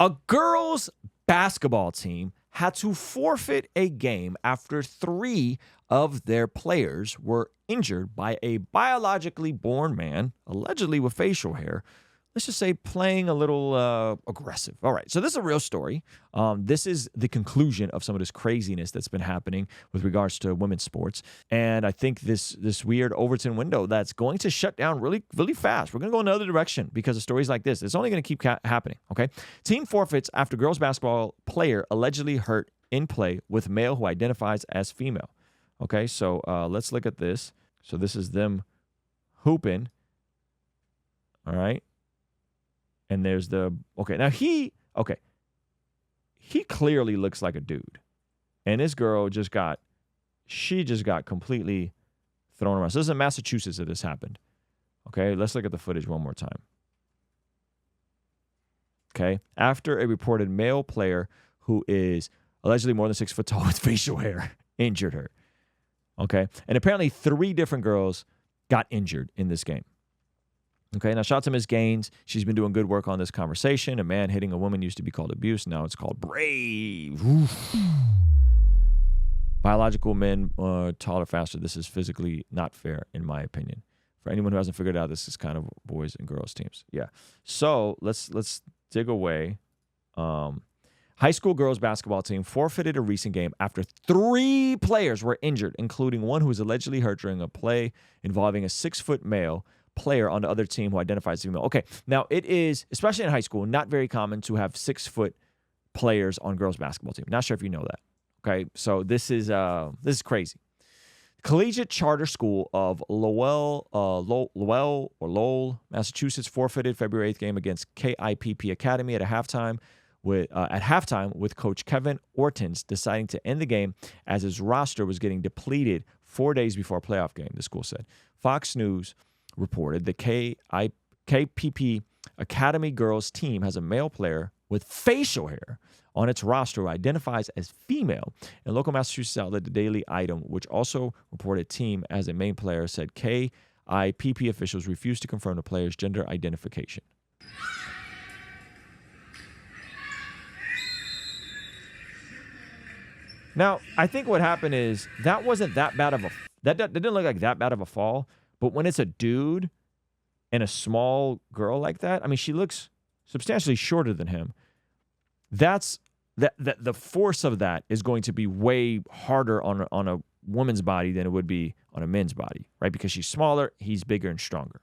A girls' basketball team had to forfeit a game after 3 of their players were injured by a biologically born man, allegedly with facial hair. Let's just say playing a little aggressive. All right, so this is a real story. This is the conclusion of some of this craziness that's been happening with regards to women's sports. And I think this weird Overton window that's going to shut down really, really fast. We're going to go another direction because of stories like this. It's only going to keep happening, okay? Team forfeits after girls basketball player allegedly hurt in play with male who identifies as female. Okay, so let's look at this. So this is them hooping, all right? And there's now he clearly looks like a dude. And this girl just got completely thrown around. So this is in Massachusetts that this happened. Okay, let's look at the footage one more time. Okay, after a reported male player who is allegedly more than 6 foot tall with facial hair injured her. Okay, and apparently 3 different girls got injured in this game. Okay, now shout out to Ms. Gaines. She's been doing good work on this conversation. A man hitting a woman used to be called abuse. Now it's called brave. Oof. Biological men taller, faster. This is physically not fair, in my opinion. For anyone who hasn't figured it out, this is kind of boys and girls teams. Yeah. So let's dig away. High school girls basketball team forfeited a recent game after 3 players were injured, including one who was allegedly hurt during a play involving a 6-foot male player on the other team who identifies as female. Okay, now it is, especially in high school, not very common to have 6-foot players on girls basketball team. Not sure if you know that. Okay, so this is crazy. Collegiate Charter School of Lowell, Massachusetts forfeited February 8th game against KIPP Academy at halftime with Coach Kevin Ortons deciding to end the game as his roster was getting depleted 4 days before a playoff game, the school said. Fox News reported the KPP Academy girls team has a male player with facial hair on its roster who identifies as female. And local Massachusetts outlet The Daily Item, which also reported team as a main player, said KIPP officials refused to confirm the player's gender identification. Now, I think what happened is that wasn't that bad of that didn't look like that bad of a fall. But when it's a dude and a small girl like that, I mean, she looks substantially shorter than him. The force of that is going to be way harder on a woman's body than it would be on a man's body, right? Because she's smaller, he's bigger and stronger.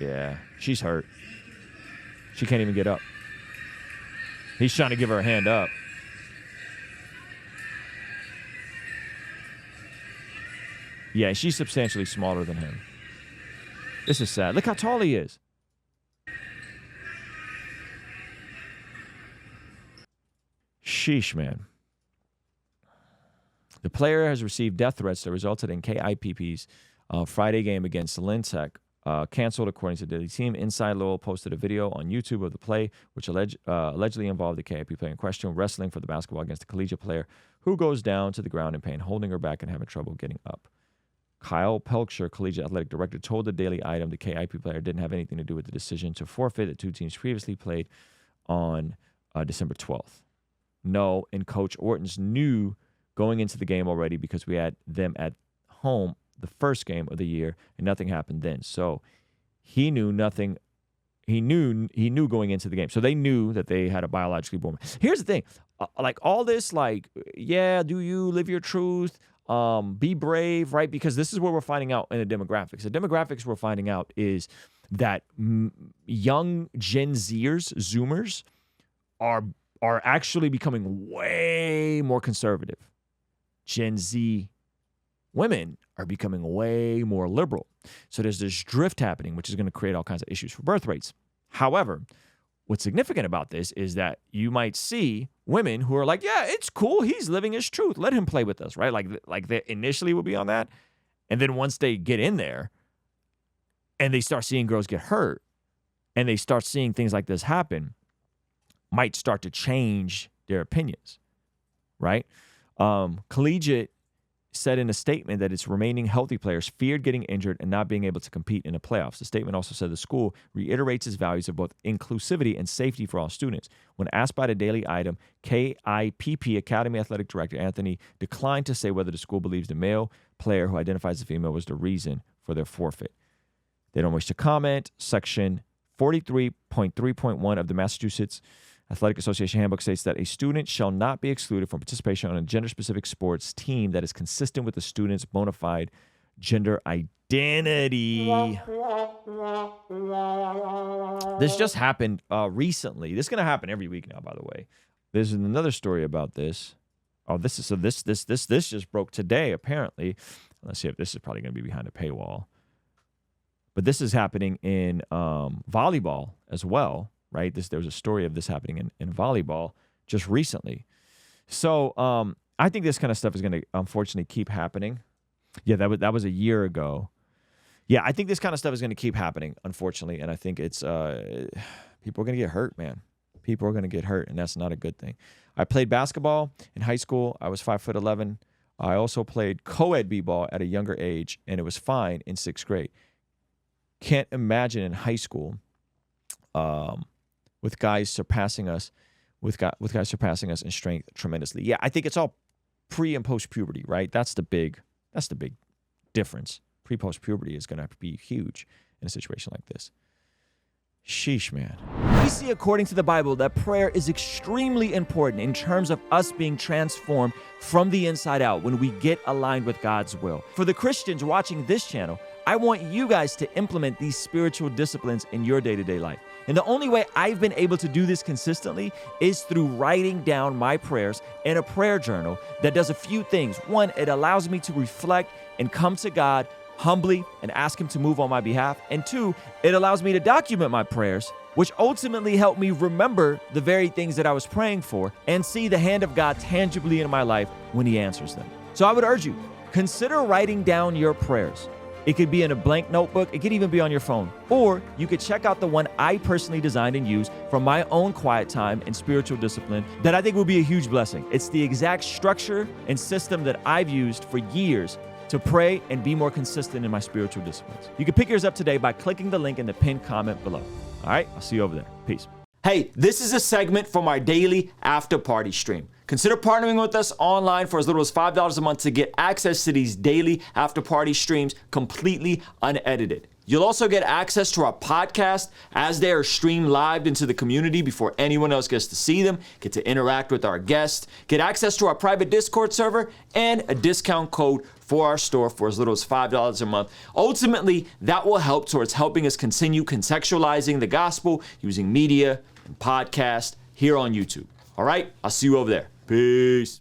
Yeah, she's hurt. She can't even get up. He's trying to give her a hand up. Yeah, she's substantially smaller than him. This is sad. Look how tall he is. Sheesh, man. The player has received death threats that resulted in KIPP's Friday game against Lintec canceled, according to the Daily Team. Inside Lowell posted a video on YouTube of the play, which allegedly involved the KIP player in question wrestling for the basketball against a collegiate player who goes down to the ground in pain, holding her back and having trouble getting up. Kyle Pelkshire, collegiate athletic director, told the Daily Item the KIP player didn't have anything to do with the decision to forfeit. The 2 teams previously played on December 12th. No, and Coach Ortons knew going into the game already because we had them at home the first game of the year and nothing happened then. So he knew nothing. He knew going into the game. So they knew that they had a biologically born. Here's the thing. Like all this, like, yeah, do you live your truth? Be brave, right? Because this is what we're finding out in the demographics. The demographics we're finding out is that young Gen Zoomers are actually becoming way more conservative. Gen Z women are becoming way more liberal. So there's this drift happening, which is going to create all kinds of issues for birth rates. However, what's significant about this is that you might see women who are like, yeah, it's cool. He's living his truth. Let him play with us, right? Like they initially would be on that. And then once they get in there and they start seeing girls get hurt and they start seeing things like this happen, might start to change their opinions, right? Collegiate said in a statement that its remaining healthy players feared getting injured and not being able to compete in the playoffs. The statement also said the school reiterates its values of both inclusivity and safety for all students. When asked by the Daily Item, KIPP Academy Athletic Director Anthony declined to say whether the school believes the male player who identifies as female was the reason for their forfeit. They don't wish to comment. Section 43.3.1 of the Massachusetts Athletic Association Handbook states that a student shall not be excluded from participation on a gender-specific sports team that is consistent with the student's bona fide gender identity. This just happened recently. This is going to happen every week now, by the way. There's another story about this. Oh, this just broke today, apparently. Let's see if this is probably going to be behind a paywall. But this is happening in volleyball as well. Right? There was a story of this happening in volleyball just recently. So I think this kind of stuff is going to unfortunately keep happening. Yeah, that was a year ago. Yeah, I think this kind of stuff is going to keep happening, unfortunately. And I think it's people are going to get hurt, man. People are going to get hurt, and that's not a good thing. I played basketball in high school. I was 5'11". I also played co-ed b-ball at a younger age, and it was fine in 6th grade. Can't imagine in high school with guys surpassing us in strength tremendously. Yeah, I think it's all pre and post puberty, right? That's the big difference. Pre-post puberty is going to be huge in a situation like this. Sheesh, man. We see according to the Bible that prayer is extremely important in terms of us being transformed from the inside out when we get aligned with God's will. For the Christians watching this channel, I want you guys to implement these spiritual disciplines in your day-to-day life. And the only way I've been able to do this consistently is through writing down my prayers in a prayer journal that does a few things. One, it allows me to reflect and come to God humbly and ask Him to move on my behalf. And two, it allows me to document my prayers, which ultimately help me remember the very things that I was praying for and see the hand of God tangibly in my life when He answers them. So I would urge you, consider writing down your prayers. It could be in a blank notebook. It could even be on your phone. Or you could check out the one I personally designed and used from my own quiet time and spiritual discipline that I think will be a huge blessing. It's the exact structure and system that I've used for years to pray and be more consistent in my spiritual disciplines. You can pick yours up today by clicking the link in the pinned comment below. All right, I'll see you over there. Peace. Hey, this is a segment from our daily after party stream. Consider partnering with us online for as little as $5 a month to get access to these daily after party streams completely unedited. You'll also get access to our podcast as they are streamed live into the community before anyone else gets to see them, get to interact with our guests, get access to our private Discord server, and a discount code for our store for as little as $5 a month. Ultimately, that will help towards helping us continue contextualizing the gospel using media and podcast here on YouTube. All right, I'll see you over there. Peace.